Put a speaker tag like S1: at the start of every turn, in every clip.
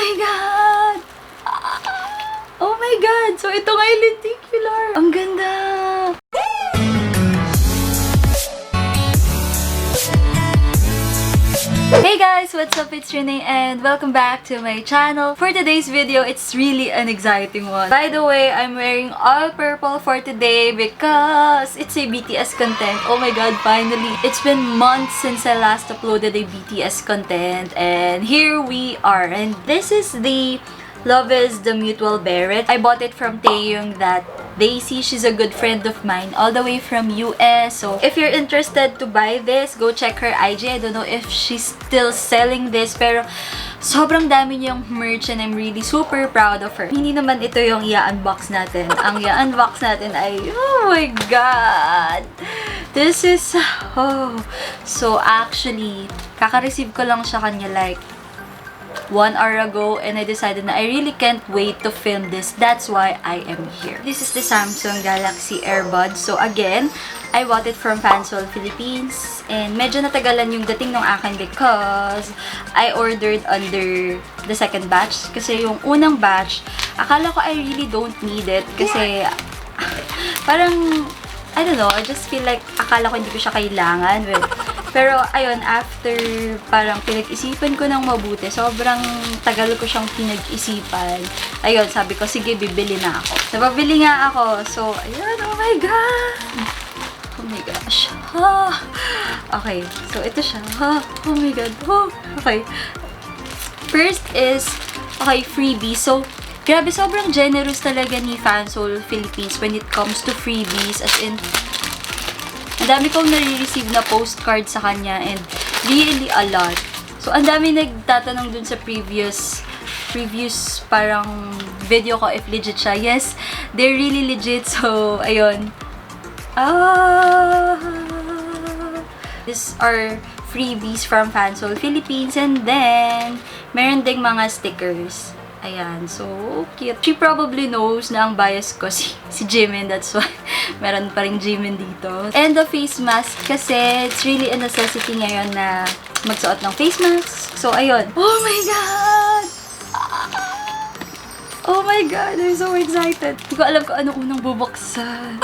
S1: my God! Oh my God! So, ito nga yung lenticular. Ang ganda! Hey guys! What's up? It's Renee and welcome back to my channel. For today's video, it's really an exciting one. By the way, I'm wearing all purple for today because it's a BTS content. Oh my God, finally! It's been months since I last uploaded a BTS content and here we are. And this is the Love is the Mutual Barrett. I bought it from Taeyong that Daisy. She's a good friend of mine all the way from US. So, if you're interested to buy this, go check her IG. I don't know if she's still selling this, pero sobrang dami niyang merch and I'm really super proud of her. Hindi naman ito yung i-unbox natin. Ang i-unbox natin ay, oh my God! This is, oh. So, actually, kaka-receive ko lang siya kanya like 1 hour ago and I decided na I really can't wait to film this. That's why I am here. This is the Samsung Galaxy AirBuds. So again, I bought it from Fansol Philippines and medyo natagalan yung dating ng akin because I ordered under the second batch. Kasi yung unang batch, akala ko I really don't need it kasi parang I don't know, I just feel like akala ko hindi ko siya kailangan. Pero ayun, after parang pinag-isipan ko ng mabuti, sobrang tagal ko siyang pinag-isipan. Ayun, sabi ko, sige, bibili na ako. Napabili nga ako. So, ayun, oh my God! Oh my gosh. Ah. Okay, so ito siya. Ah. Oh my God. Oh. Okay. First is, okay, freebie. So, grabe, sobrang generous talaga ni Fansol Philippines when it comes to freebies. As in, ang dami kong nare-receive na postcard sa kanya and really a lot. So, ang dami nagtatanong dun sa previous parang video ko if legit siya. Yes, they're really legit. So, ayun. These are freebies from Fansol Philippines and then, meron ding mga stickers. Ayan, so cute. She probably knows na ang bias ko si Jimin. That's why meron pa rin Jimin dito. And the face mask kasi it's really a necessity ngayon na magsuot ng face mask. So, ayun. Oh my God! Oh my God! I'm so excited. Hindi ko alam kung ano unang bubuksan.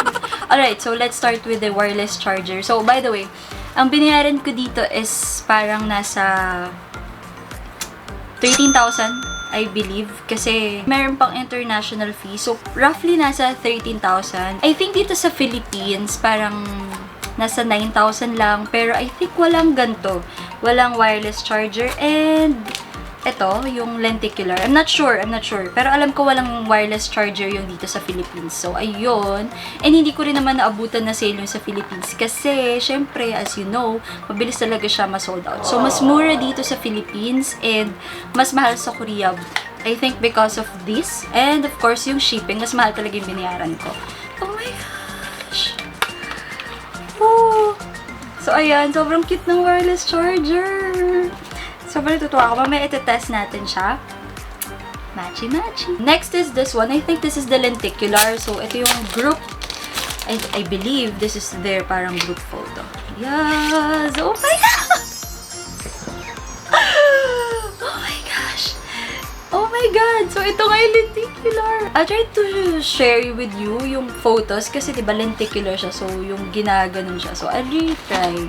S1: Alright, so let's start with the wireless charger. So, by the way, ang binayaran ko dito is parang nasa 13,000. I believe. Kasi meron pang international fee. So, roughly nasa 13,000. I think dito sa Philippines, parang nasa 9,000 lang. Pero I think walang ganito. Walang wireless charger. And ito, yung lenticular. I'm not sure. Pero alam ko walang wireless charger yung dito sa Philippines. So, ayun. And hindi ko rin naman naabutan na sale yung sa Philippines. Kasi, syempre, as you know, mabilis talaga siya ma-sold out. So, mas mura dito sa Philippines and mas mahal sa Korea. I think because of this. And, of course, yung shipping. Mas mahal talaga yung binayaran ko. Oh my gosh! Oh! So, ayan. Sobrang cute ng wireless charger. Sobrang natutuwa ako. Mamaya iti-test natin siya. Matchy-matchy. Next is this one. I think this is the lenticular. So, ito yung group. I believe this is their parang group photo. Yes! Oh my God! Oh my gosh! Oh my God! So, ito nga yung lenticular. I tried to share with you yung photos kasi diba lenticular siya. So, yung ginaganon siya. So, I'll really try.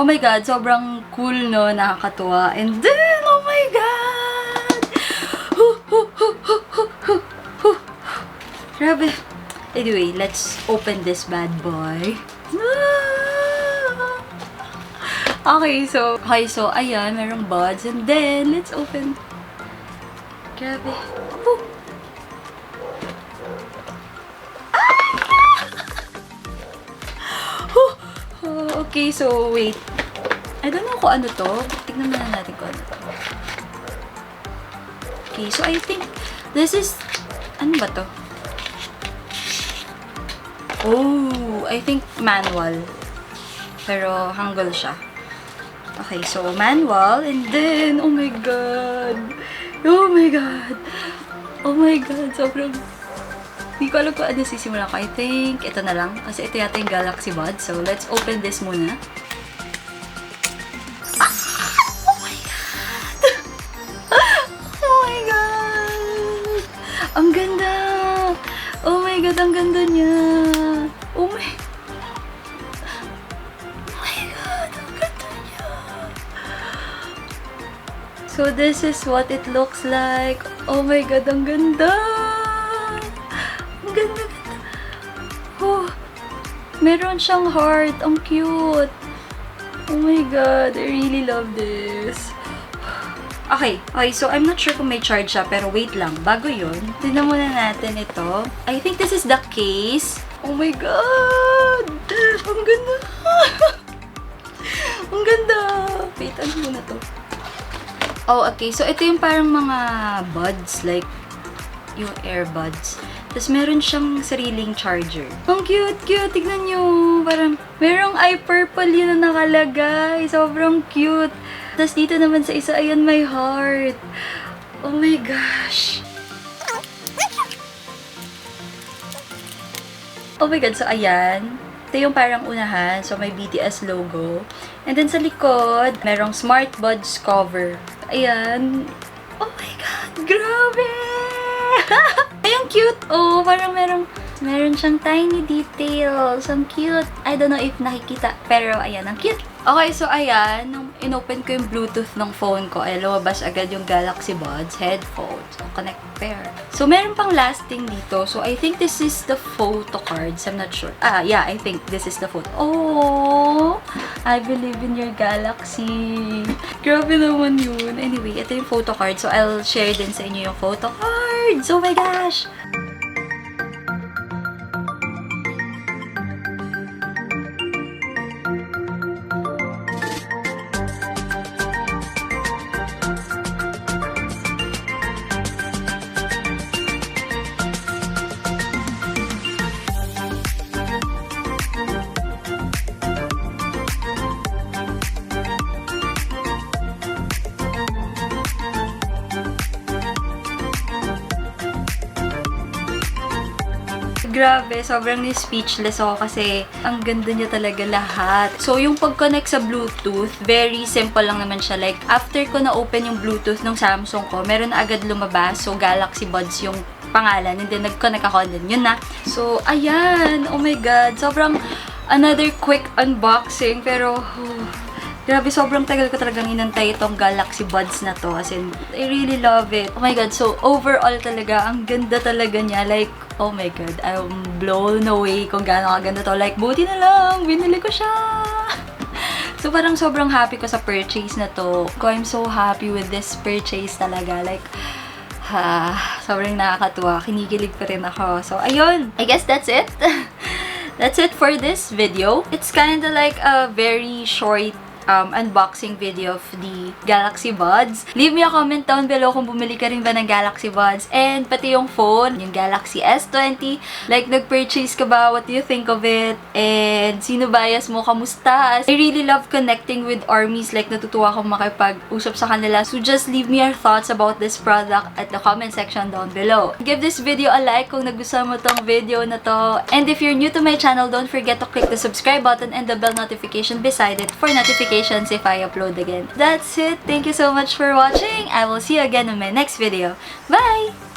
S1: Oh my God, sobrang cool, no? Nakakatuwa. And then, oh my God! Grabe. Anyway, let's open this bad boy. Okay, so, ayan, merong buds. And then, let's open. Grabe. Woo! Okay, so wait. I don't know kung ano to. Tignan muna natin kung ano to. Okay, so I think this is... Ano ba to? Oh, I think manual. Pero hangul siya. Okay, so manual. And then, oh my god. Oh my god. Oh my god. Sobrang... Hindi ko alam kung ano sisimulan ko. I think ito na lang. Kasi ito yata yung Galaxy Buds. So, let's open this muna. Ah! Oh my god! Oh my god! Ang ganda! Oh my god, ang ganda niya! Oh my... Oh my god, ang ganda niya! So, this is what it looks like. Oh my god, ang ganda! Ang ganda, ganda. Oh, meron siyang heart. Ang cute. Oh my god, I really love this. Okay, so I'm not sure kung may charge siya, pero wait lang. Bago yun, tignan muna natin ito. I think this is the case. Oh my god! Ang ganda! Ang ganda! Wait, ano muna to? Oh, okay. So, ito yung parang mga buds, like yung earbuds. Tapos, meron siyang sariling charger. Ang cute! Tignan nyo! Parang, merong eye purple yun na nakalagay. Sobrang cute. Tapos, dito naman sa isa, ayan, my heart. Oh my gosh! Oh my god, so ayan. Ito yung parang unahan. So, may BTS logo. And then, sa likod, merong smart buds cover. Ayan. Oh my god, grabe! Ay, ang cute! Oh, parang meron siyang tiny details. Ang cute. I don't know if nakikita. Pero, ayan, ang cute. Okay, so ayan. Nung inopen ko yung Bluetooth ng phone ko, ay lumabas agad yung Galaxy Buds headphones. So, connect pair. So, meron pang lasting dito. So, I think this is the photo cards. I'm not sure. Ah, yeah, I think this is the photo. Oh! I believe in your Galaxy. Grabe naman yun. Anyway, ito yung photo card. So, I'll share din sa inyo yung photo cards. Oh my gosh! Grabe, sobrang speechless ako kasi ang ganda niya talaga lahat. So, yung pag-connect sa Bluetooth, very simple lang naman siya. Like, after ko na-open yung Bluetooth ng Samsung ko, meron na agad lumabas. So, Galaxy Buds yung pangalan. And then, nag-connect ako din. Yun na. So, ayan. Oh my God. Sobrang another quick unboxing. Pero, grabe, sobrang tagal ko talagang inantay itong Galaxy Buds na to. As in, I really love it. Oh my God. So, overall talaga, ang ganda talaga niya. Like, oh my God, I'm blown away kung gaano kaganda to. Like, buti na lang, binili ko siya. So, parang sobrang happy ko sa purchase na to. I'm so happy with this purchase talaga. Like, sobrang nakakatuwa. Kinikilig pa rin ako. So, ayun. I guess that's it. That's it for this video. It's kind of like a very short unboxing video of the Galaxy Buds. Leave me a comment down below kung bumili ka rin ba ng Galaxy Buds and pati yung phone, yung Galaxy S20. Like, nag-purchase ka ba? What do you think of it? And sino bias mo? Kamusta? I really love connecting with armies. Like, natutuwa akong makipag-usap sa kanila. So, just leave me your thoughts about this product at the comment section down below. Give this video a like kung nagustuhan mo tong video na to. And if you're new to my channel, don't forget to click the subscribe button and the bell notification beside it for notifications if I upload again. That's it. Thank you so much for watching. I will see you again in my next video. Bye!